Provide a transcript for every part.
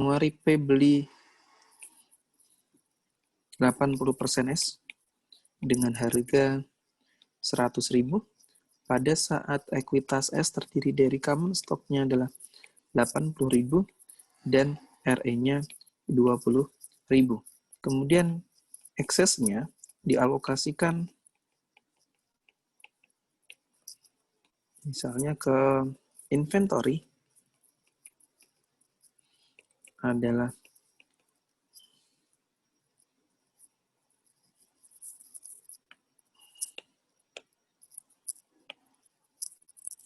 Januari P beli 80% S dengan harga 100.000. Pada saat ekuitas S terdiri dari common stock-nya adalah 80.000 dan RE-nya 20.000. Kemudian eksesnya dialokasikan misalnya ke inventory adalah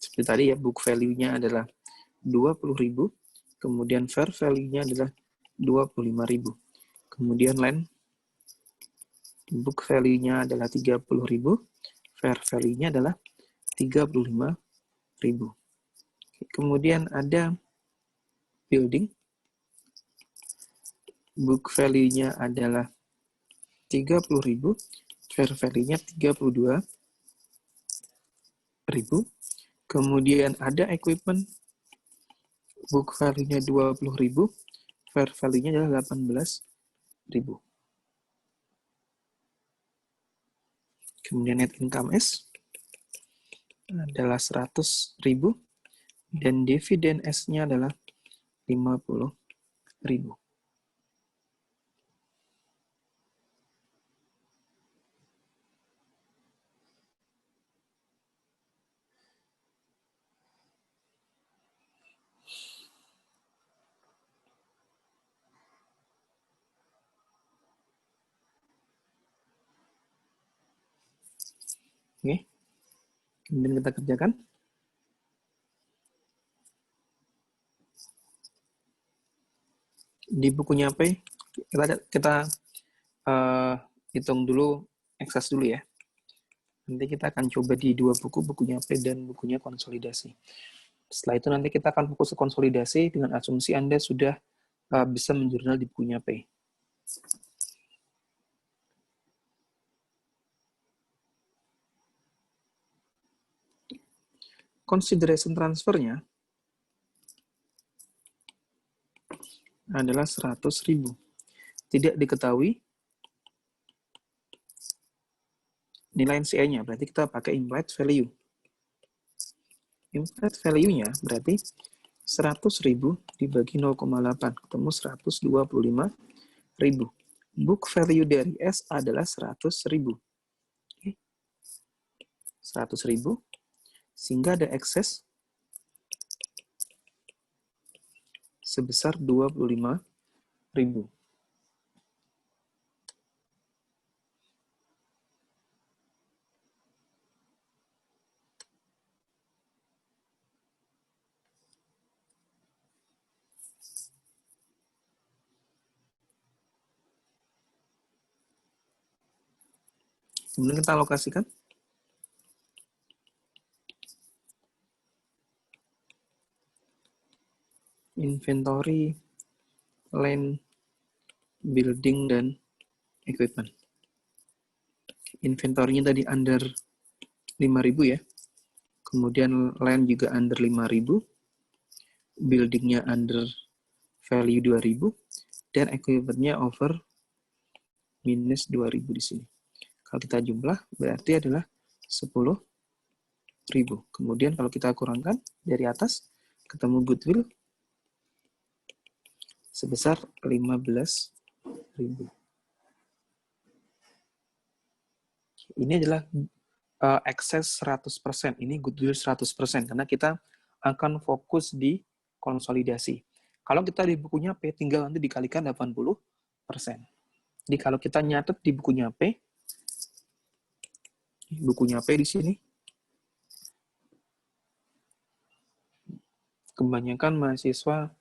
seperti tadi ya, book value-nya adalah 20.000, kemudian fair value-nya adalah 25.000. Kemudian land, book value-nya adalah 30.000, fair value-nya adalah 35.000. Kemudian ada building, book value-nya adalah 30.000, fair value-nya 32.000. Kemudian ada equipment, book value-nya 20.000, fair value-nya adalah 18.000. Kemudian net income S adalah 100.000 dan dividen S-nya adalah 50.000. Oke. Kemudian kita kerjakan. Di bukunya P, kita hitung dulu, ekses dulu ya. Nanti kita akan coba di dua buku, bukunya P dan bukunya konsolidasi. Setelah itu nanti kita akan fokus ke konsolidasi dengan asumsi Anda sudah bisa menjurnal di bukunya P. Consideration transfernya adalah 100.000. Tidak diketahui nilai NCI-nya, berarti kita pakai implied value. Implied value-nya berarti 100.000 dibagi 0,8, ketemu 125.000. Book value dari S adalah 100.000. 100.000, sehingga ada ekses sebesar 25.000. Kemudian kita alokasikan. Inventory, land, building, dan equipment. Inventory-nya tadi under 5.000 ya. Kemudian land juga under 5.000. Building-nya under value 2.000. Dan equipment-nya over minus 2.000 di sini. Kalau kita jumlah, berarti adalah 10.000. Kemudian kalau kita kurangkan dari atas, ketemu goodwill sebesar 15.000. Ini adalah excess 100%. Ini goodwill 100%, karena kita akan fokus di konsolidasi. Kalau kita di bukunya P, tinggal nanti dikalikan 80%. Jadi kalau kita nyatet di bukunya P di sini, kebanyakan mahasiswa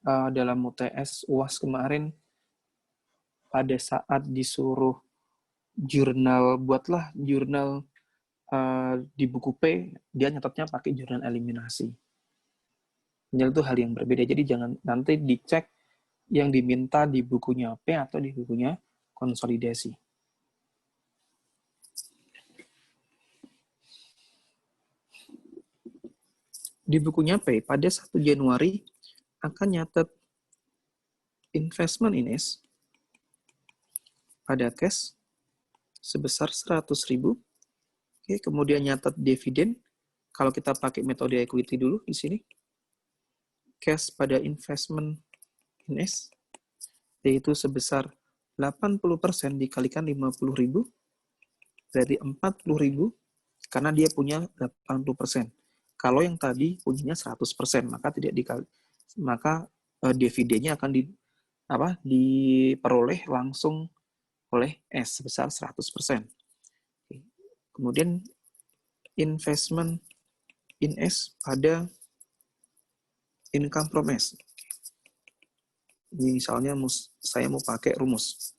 dalam UTS UAS kemarin pada saat disuruh jurnal, buatlah jurnal di buku P, dia nyatetnya pakai jurnal eliminasi. Ini itu hal yang berbeda, jadi jangan nanti dicek yang diminta di bukunya P atau di bukunya konsolidasi. Di bukunya P, pada 1 Januari akan nyatet investment in S pada cash sebesar 100.000. Oke, kemudian nyatat dividen. Kalau kita pakai metode equity dulu di sini, cash pada investment in S yaitu sebesar 80% dikalikan 50.000, berarti 40.000 karena dia punya 80%. Kalau yang tadi punyanya 100%, maka tidak dikali, maka dividennya akan diperoleh langsung oleh S sebesar 100%. Kemudian investment in S pada income from S. Ini misalnya saya mau pakai rumus.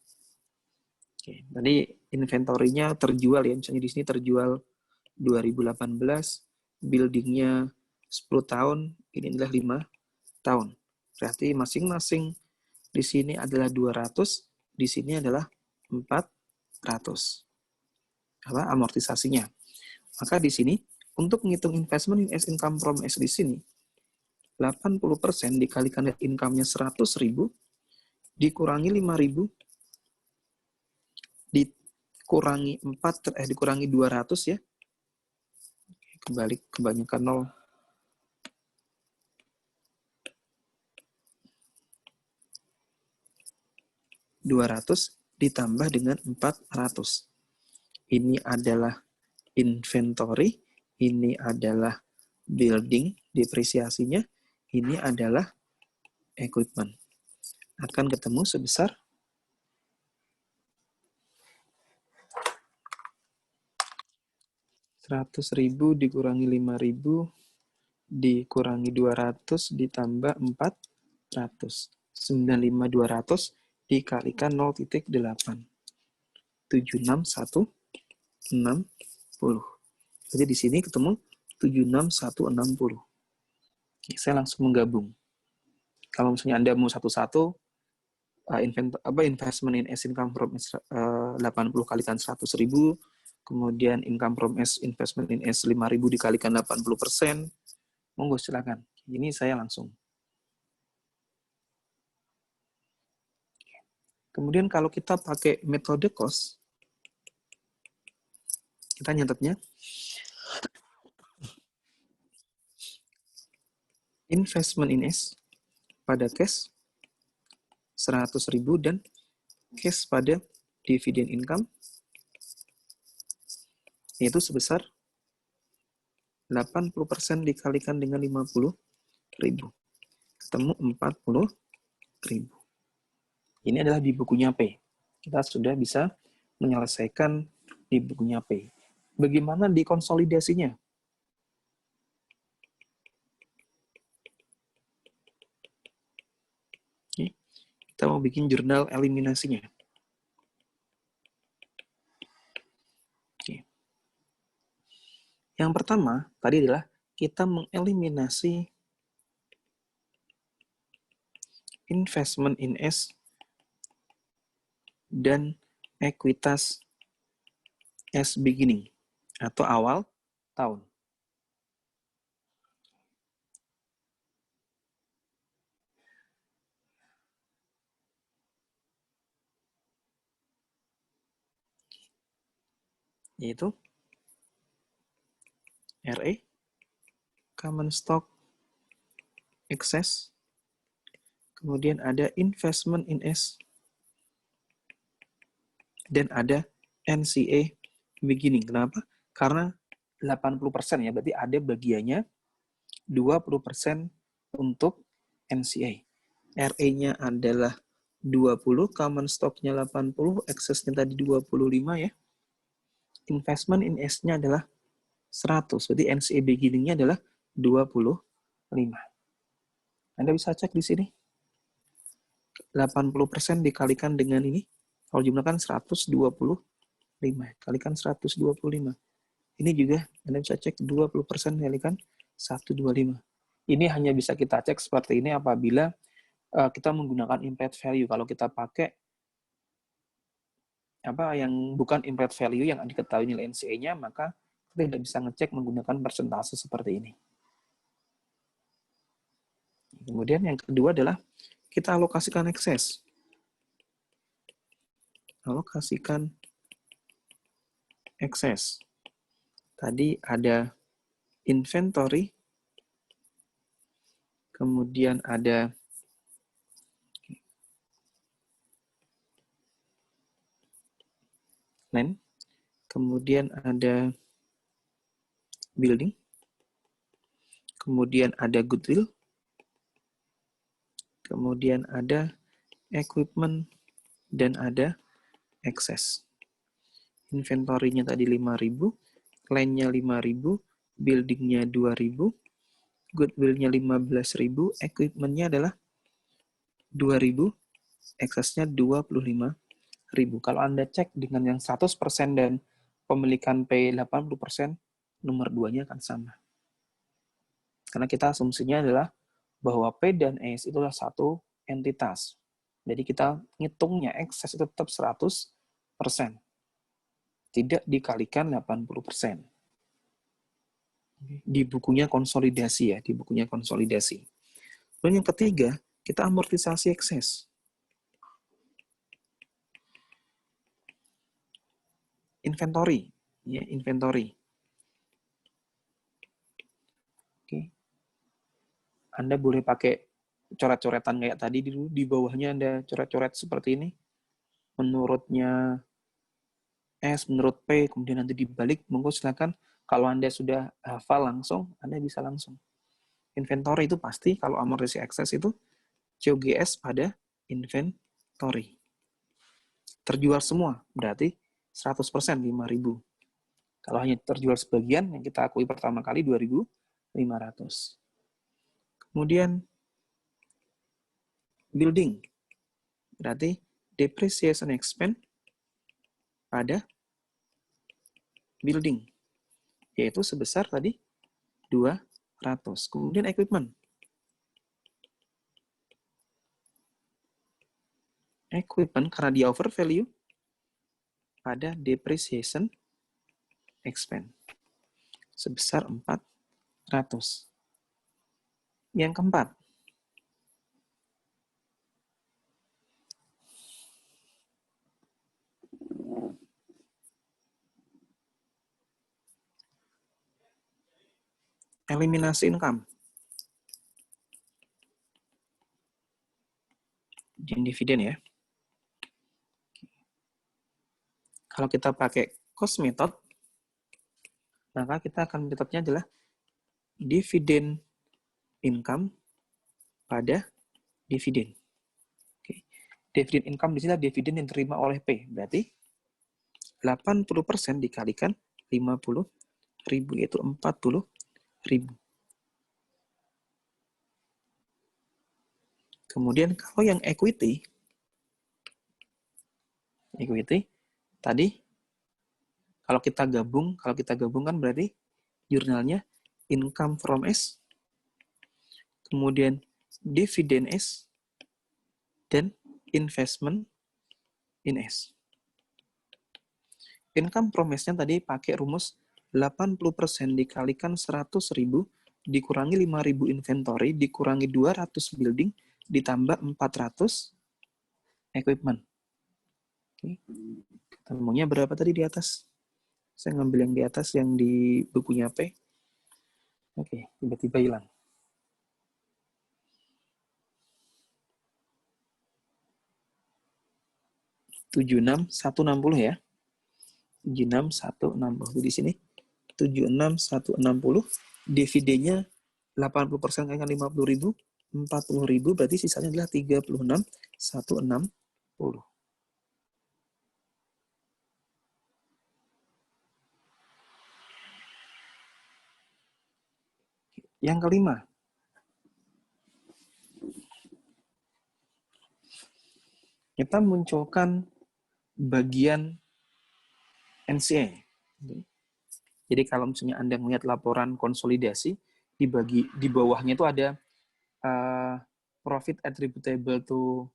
Oke, tadi inventory-nya terjual ya, misalnya di sini terjual 2018, building-nya 10 tahun, ini adalah 5 tahun. Berarti masing-masing di sini adalah 200, di sini adalah 400. Amortisasinya. Maka di sini, untuk menghitung investment in S income from S di sini, 80% dikalikan net income-nya 100.000, dikurangi 5.000, dikurangi 200 ya. Kembali kebanyakan 0. Ditambah dengan 400. Ini adalah inventory, ini adalah building, depresiasinya, ini adalah equipment. Akan ketemu sebesar 100.000 dikurangi 5.000 dikurangi 200 ditambah 400. 95.200 dikalikan 0,8. 76.160. Jadi di sini ketemu 76.160. Oke, saya langsung menggabung. Kalau misalnya Anda mau satu-satu, investment in S income from S 80 kalikan 100.000, kemudian income from S investment in S 5.000 dikalikan 80%, monggo silakan. Ini saya langsung. Kemudian kalau kita pakai metode cost, kita nyatetnya investment in S pada cash 100.000 dan cash pada dividend income yaitu sebesar 80% dikalikan dengan 50.000. Ketemu 40.000. Ini adalah di bukunya P. Kita sudah bisa menyelesaikan di bukunya P. Bagaimana dikonsolidasinya? Kita mau bikin jurnal eliminasinya. Yang pertama, tadi adalah kita mengeliminasi investment in S dan ekuitas S beginning atau awal tahun. Yaitu RE, common stock, excess, kemudian ada investment in S, dan ada NCA beginning. Kenapa? Karena 80% ya, berarti ada bagiannya 20% untuk NCA. RE-nya adalah 20, common stock-nya 80, excess-nya tadi 25 ya. Investment in S-nya adalah 100, berarti NCA beginning-nya adalah 25. Anda bisa cek di sini. 80% dikalikan dengan ini, kalau jumlah kan 125, kalikan 125. Ini juga Anda bisa cek 20% kalikan 125. Ini hanya bisa kita cek seperti ini apabila kita menggunakan implied value. Kalau kita pakai yang bukan implied value yang diketahui nilai NCA-nya, maka kita tidak bisa ngecek menggunakan persentase seperti ini. Kemudian yang kedua adalah kita alokasikan ekses. Alokasikan ekses. Tadi ada inventory, kemudian ada land, kemudian ada building, kemudian ada goodwill, kemudian ada equipment, dan ada excess. Inventory-nya tadi 5.000, land-nya 5.000, building-nya 2.000, goodwill-nya 15.000, equipment-nya adalah 2.000, excess-nya 25.000. Kalau Anda cek dengan yang 100% dan pemilikan P 80%, nomor 2-nya akan sama. Karena kita asumsinya adalah bahwa P dan S itu adalah satu entitas. Jadi kita ngitungnya excess itu tetap 100%. Tidak dikalikan 80%. Di bukunya konsolidasi ya, di bukunya konsolidasi. Dan yang ketiga, kita amortisasi excess. Inventory, ya, inventory. Oke. Anda boleh pakai coret-coretan kayak tadi dulu, di bawahnya Anda coret-coret seperti ini. Menurutnya S, menurut P, kemudian nanti dibalik, monggo silakan. Kalau Anda sudah hafal langsung, Anda bisa langsung. Inventory itu pasti, kalau amortisasi excess itu COGS pada inventory. Terjual semua, berarti 100%, 5.000. Kalau hanya terjual sebagian, yang kita akui pertama kali 2.500. Kemudian, building. Berarti depreciation expense pada building, yaitu sebesar tadi 200. Kemudian equipment. Equipment karena dia over value pada depreciation expense sebesar 400. Yang keempat, eliminasi income. Dividen ya. Kalau kita pakai cost method, maka kita akan metodenya adalah dividen income pada dividen. Oke. Dividen income di sini adalah dividen yang diterima oleh P. Berarti 80% dikalikan 50.000, yaitu 40.000. Kemudian kalau yang equity tadi kalau kita gabungkan berarti jurnalnya income from S, kemudian dividend S, dan investment in S. Income from S-nya tadi pakai rumus 80% dikalikan 100.000 dikurangi 5.000 inventory dikurangi 200 building ditambah 400 equipment. Oke. Ketemunya berapa tadi di atas? Saya ngambil yang di atas, yang di bukunya P. Oke, tiba-tiba hilang. (76.160) ya. 76.160 di sini. 76.160. Dividennya 80% kalikan 50.000, 40.000, berarti sisanya adalah 36.160. Yang kelima, kita munculkan bagian NCA. Jadi kalau misalnya Anda melihat laporan konsolidasi, di bawahnya itu ada profit attributable to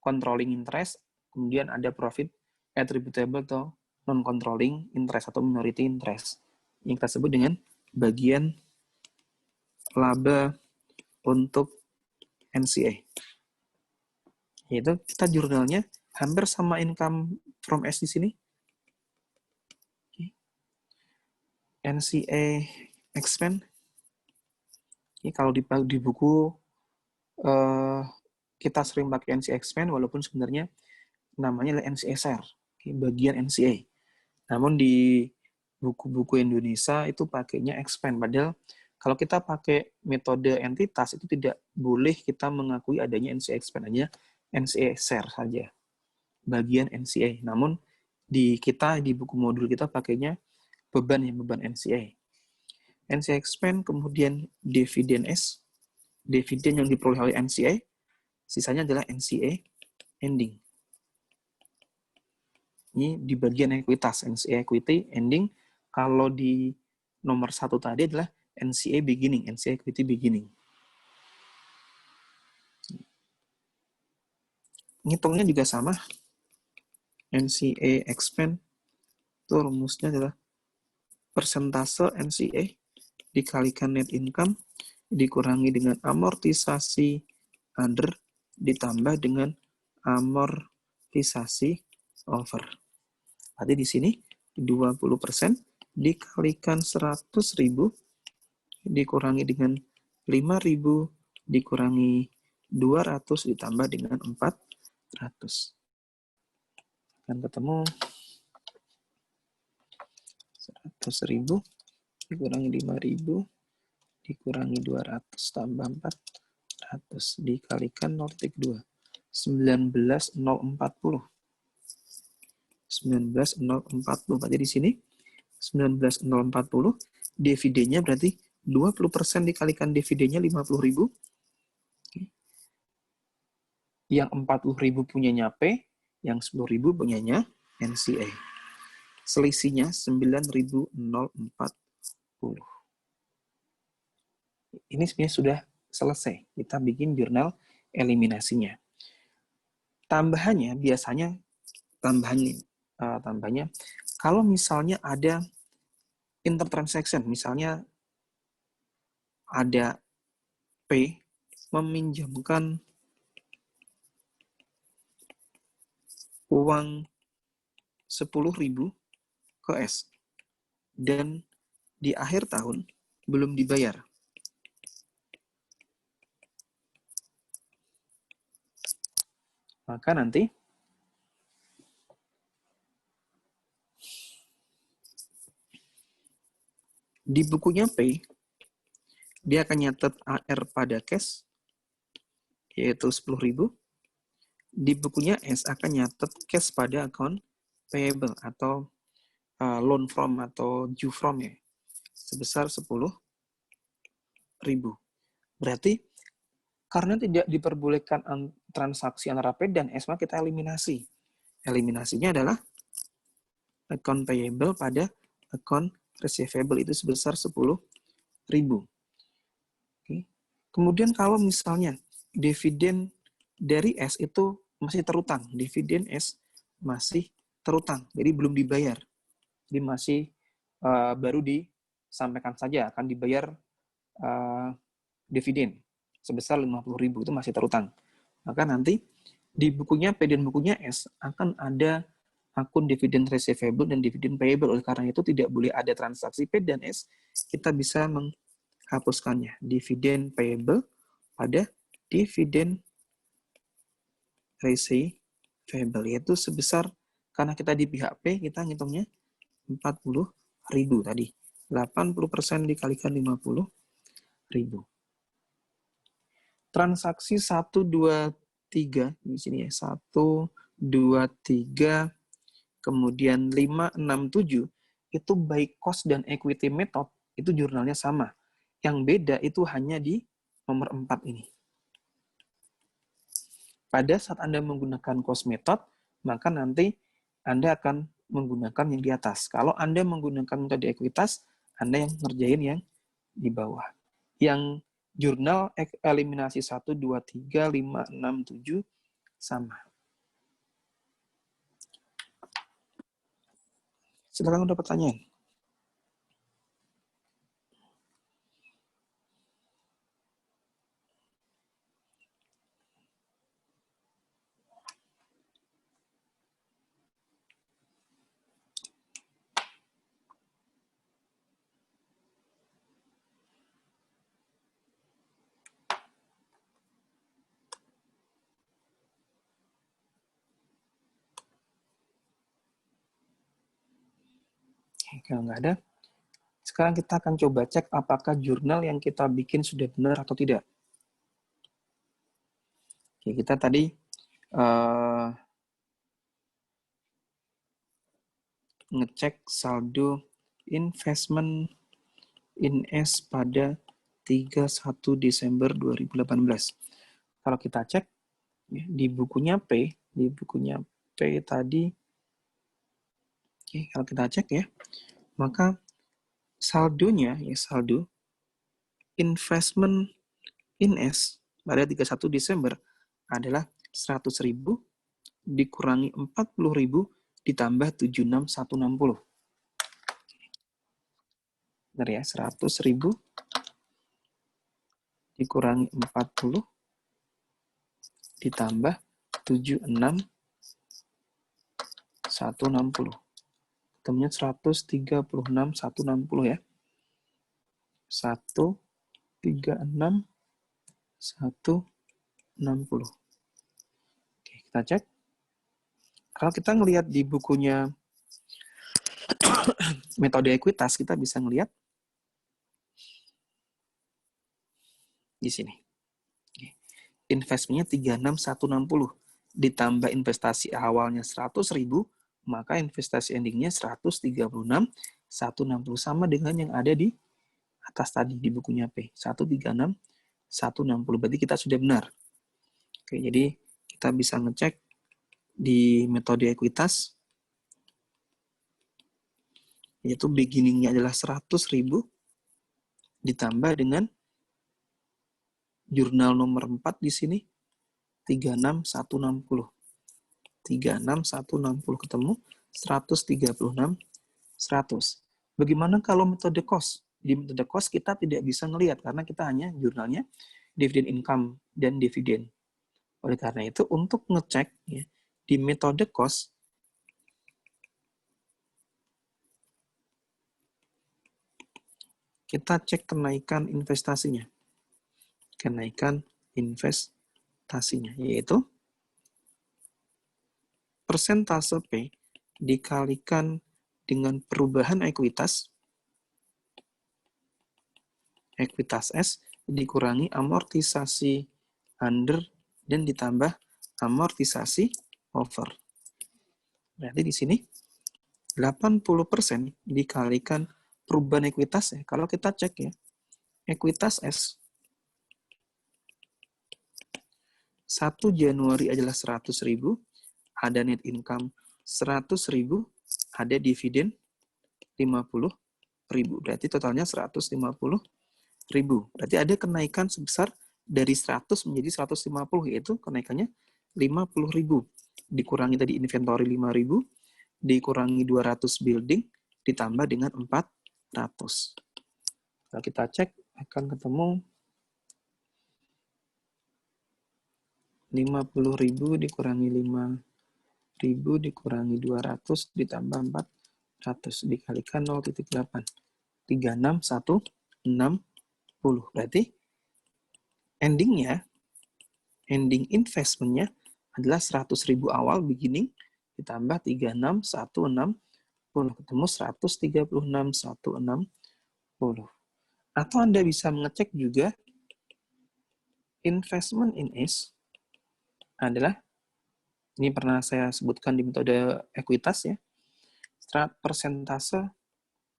controlling interest, kemudian ada profit attributable to non-controlling interest atau minority interest, yang kita sebut dengan bagian laba untuk NCA. Yaitu kita jurnalnya hampir sama income from S di sini. NCA expand. Ini kalau di buku kita sering pakai NCA expand, walaupun sebenarnya namanya adalah NCA share, bagian NCA. Namun di buku-buku Indonesia itu pakainya expand. Padahal kalau kita pakai metode entitas itu tidak boleh kita mengakui adanya NCA expand, hanya NCA share saja, bagian NCA. Namun di buku modul kita pakainya beban NCA. NCA expand, kemudian dividen S, dividen yang diperoleh oleh NCA, sisanya adalah NCA ending. Ini di bagian ekuitas, NCA equity ending. Kalau di nomor 1 tadi adalah NCA beginning, NCA equity beginning. Ngitungnya juga sama. NCA expand, itu rumusnya adalah persentase NCA dikalikan net income, dikurangi dengan amortisasi under, ditambah dengan amortisasi over. Berarti di sini 20% dikalikan 100.000 dikurangi dengan 5.000 dikurangi 200 ditambah dengan 400. Dan ketemu 100.000 dikurangi 5.000 dikurangi 200 tambah 400 dikalikan 0,2. 19.040. 19.040. Berarti di sini 19.040 dividennya berarti 20% dikalikan dividennya 50.000. Yang 40.000 punyanya P, yang 10.000 punyanya NCA. Selisihnya 9.040. Ini sebenarnya sudah selesai. Kita bikin jurnal eliminasinya. Tambahannya biasanya tambahnya kalau misalnya ada intertransaction, misalnya ada P meminjamkan uang 10.000 ke S dan di akhir tahun belum dibayar. Maka nanti di bukunya P, dia akan nyatet AR pada cash, yaitu 10.000. Di bukunya S akan nyatet cash pada account payable atau loan from atau due from ya, sebesar 10.000. Berarti karena tidak diperbolehkan transaksi antara P dan S, maka kita eliminasi. Eliminasinya adalah account payable pada account receivable itu sebesar 10.000. Oke. Kemudian kalau misalnya dividen dari S itu masih terutang, dividen S masih terutang, jadi belum dibayar. Jadi masih baru disampaikan saja akan dibayar dividen sebesar 50.000 itu masih terutang. Maka nanti di bukunya P dan bukunya S akan ada akun dividen receivable dan dividen payable. Oleh karena itu tidak boleh ada transaksi P dan S. Kita bisa menghapuskannya. Dividen payable pada dividen receivable, yaitu sebesar, karena kita di pihak P, kita ngitungnya 40.000 tadi. 80% dikalikan 50.000. Transaksi 1, 2, 3, di sini ya, 1, 2, 3, kemudian 5, 6, 7, itu baik cost dan equity method, itu jurnalnya sama. Yang beda itu hanya di nomor 4 ini. Pada saat Anda menggunakan cost method, maka nanti Anda akan menggunakan yang di atas. Kalau Anda menggunakan metode ekuitas, Anda yang ngerjain yang di bawah. Yang jurnal eliminasi 1, 2, 3, 5, 6, 7 sama. Silakan ada pertanyaan. Kalau nggak ada, sekarang kita akan coba cek apakah jurnal yang kita bikin sudah benar atau tidak. Oke, kita tadi ngecek saldo investment in S pada 31 Desember 2018. Kalau kita cek di bukunya P tadi, oke, kalau kita cek ya, maka saldonya ya saldo investment in S pada 31 Desember adalah 100.000 dikurangi 40.000 ditambah 76.160. Benar ya, 100.000 dikurangi 40 ditambah 76.160. Ketemunya 136.160 ya. 136.160. Oke, kita cek. Kalau kita ngelihat di bukunya metode ekuitas, kita bisa ngelihat di sini. Investmentnya 36.160 ditambah investasi awalnya 100.000, maka investasi endingnya 136.160 sama dengan yang ada di atas tadi di bukunya P. 136.160. Berarti kita sudah benar. Oke, jadi kita bisa ngecek di metode ekuitas, yaitu beginning-nya adalah 100.000 ditambah dengan jurnal nomor 4 di sini 36.160. 36.160 ketemu 136.100. Bagaimana kalau metode cost? Di metode cost kita tidak bisa melihat karena kita hanya jurnalnya dividend income dan dividen. Oleh karena itu untuk ngecek ya, di metode cost kita cek kenaikan investasinya. Kenaikan investasinya yaitu persentase P dikalikan dengan perubahan ekuitas S dikurangi amortisasi under dan ditambah amortisasi over. Berarti di sini 80% dikalikan perubahan ekuitas ya. Kalau kita cek ya, ekuitas S 1 Januari adalah 100.000, ada net income 100.000, ada dividen 50.000, berarti totalnya 150.000. Berarti ada kenaikan sebesar dari 100 menjadi 150, yaitu kenaikannya 50.000. Dikurangi tadi inventory 5.000, dikurangi 200 building, ditambah dengan 400. Kalau kita cek akan ketemu 50.000 dikurangi 5.000 dikurangi 200 ditambah 400 dikalikan 0,8. 36.160. Berarti ending investment-nya adalah 100.000 awal beginning ditambah 36.160 ketemu 136.160. Atau Anda bisa mengecek juga investment in S adalah, ini pernah saya sebutkan di metode ekuitas ya, persentase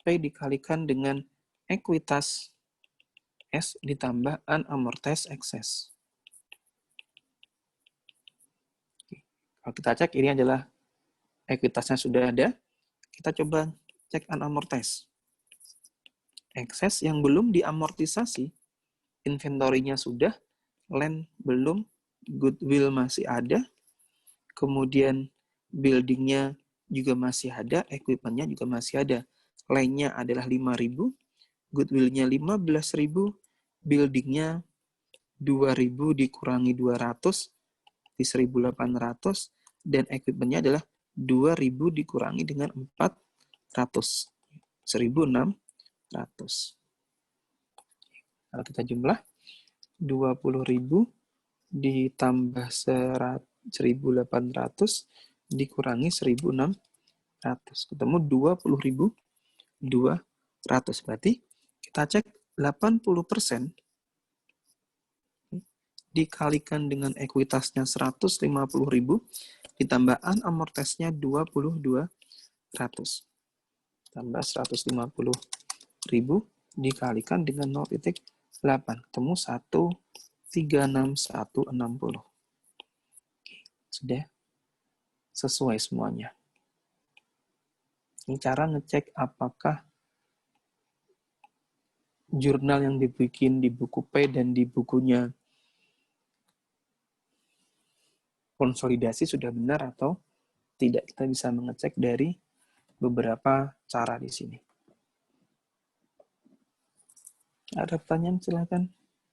P dikalikan dengan ekuitas S ditambah unamortized excess. Kalau kita cek ini adalah ekuitasnya sudah ada, kita coba cek unamortized. Excess yang belum diamortisasi, inventory-nya sudah, land belum, goodwill masih ada, kemudian building-nya juga masih ada, equipment-nya juga masih ada. Land-nya adalah 5.000, goodwill-nya 15.000, building-nya 2.000 dikurangi 200 di 1.800, dan equipment-nya adalah 2.000 dikurangi dengan 400, 1.600. Kalau kita jumlah 20.000 ditambah 1.800 dikurangi 1.600, ketemu 20.000 200. Berarti kita cek 80% dikalikan dengan ekuitasnya 150.000 ditambah amortisnya 2200. Tambah 150.000 dikalikan dengan 0,8. Ketemu 136.160. Sudah sesuai semuanya. Ini cara ngecek apakah jurnal yang dibikin di buku P dan di bukunya konsolidasi sudah benar atau tidak. Kita bisa mengecek dari beberapa cara di sini. Ada pertanyaan? Silakan.